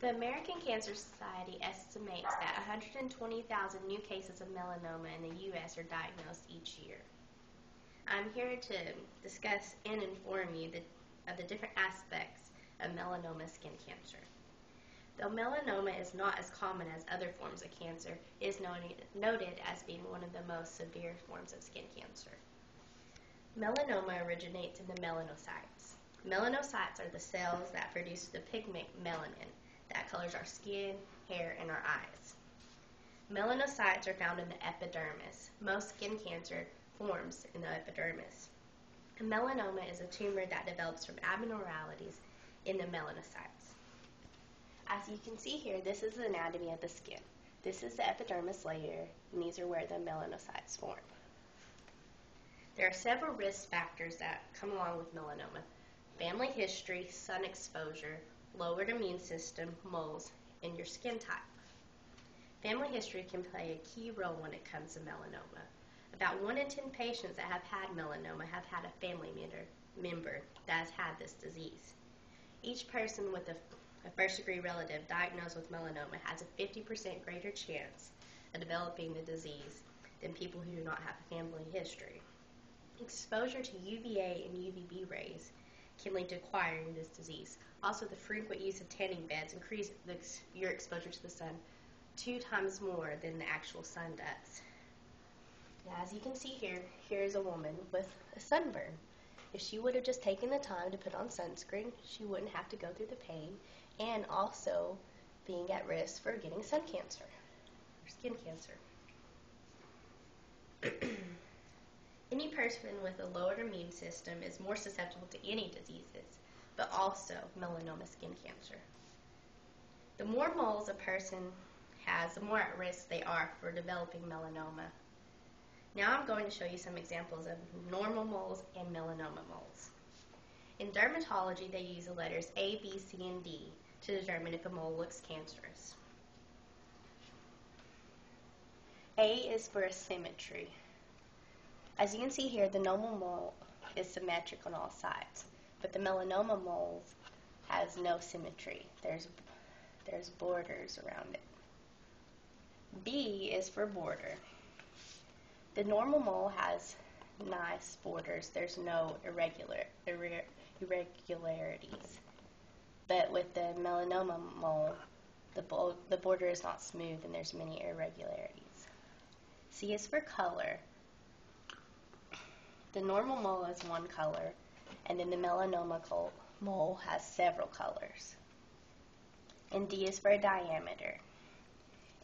The American Cancer Society estimates that 120,000 new cases of melanoma in the U.S. are diagnosed each year. I'm here to discuss and inform you of the different aspects of melanoma skin cancer. Though melanoma is not as common as other forms of cancer, it is noted as being one of the most severe forms of skin cancer. Melanoma originates in the melanocytes. Melanocytes are the cells that produce the pigment melanin that colors our skin, hair, and our eyes. Melanocytes are found in the epidermis. Most skin cancer forms in the epidermis. A melanoma is a tumor that develops from abnormalities in the melanocytes. As you can see here, this is the anatomy of the skin. This is the epidermis layer, and these are where the melanocytes form. There are several risk factors that come along with melanoma: family history, sun exposure, lowered immune system, moles, and your skin type. Family history can play a key role when it comes to melanoma. About 1 in 10 patients that have had melanoma have had a family member that has had this disease. Each person with a first-degree relative diagnosed with melanoma has a 50% greater chance of developing the disease than people who do not have a family history. Exposure to UVA and UVB rays can lead to acquiring this disease. Also, the frequent use of tanning beds increases your exposure to the sun 2 times more than the actual sun does. Now, as you can see here, here is a woman with a sunburn. If she would have just taken the time to put on sunscreen, she wouldn't have to go through the pain and also being at risk for getting sun cancer or skin cancer. Any person with a lowered immune system is more susceptible to any diseases, but also melanoma skin cancer. The more moles a person has, the more at risk they are for developing melanoma. Now I'm going to show you some examples of normal moles and melanoma moles. In dermatology, they use the letters A, B, C, and D to determine if a mole looks cancerous. A is for symmetry. As you can see here, the normal mole is symmetric on all sides, but the melanoma mole has no symmetry. There's borders around it. B is for border. The normal mole has nice borders. There's no irregularities. But with the melanoma mole, the border is not smooth and there's many irregularities. C is for color. The normal mole is one color, and then the melanoma mole has several colors. And D is for diameter.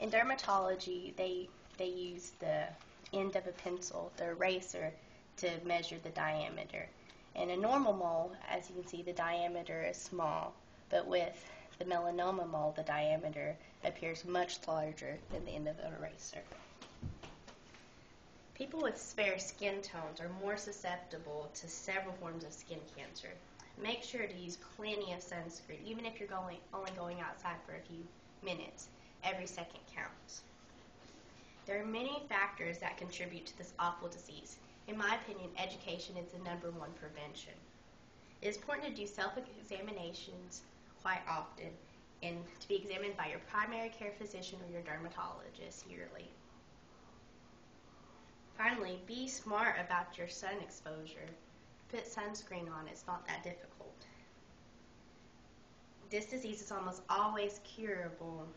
In dermatology, they use the end of a pencil, the eraser, to measure the diameter. In a normal mole, as you can see, the diameter is small, but with the melanoma mole, the diameter appears much larger than the end of an eraser. People with fair skin tones are more susceptible to several forms of skin cancer. Make sure to use plenty of sunscreen, even if you're only going outside for a few minutes. Every second counts. There are many factors that contribute to this awful disease. In my opinion, education is the #1 prevention. It is important to do self-examinations quite often and to be examined by your primary care physician or your dermatologist yearly. Finally, be smart about your sun exposure. Put sunscreen on. It's not that difficult. This disease is almost always curable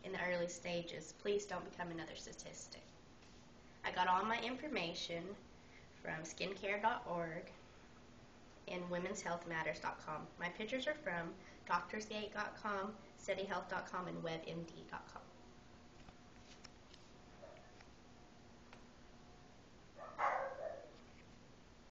in the early stages. Please don't become another statistic. I got all my information from skincare.org and womenshealthmatters.com. My pictures are from doctorsgate.com, steadyhealth.com, and webmd.com.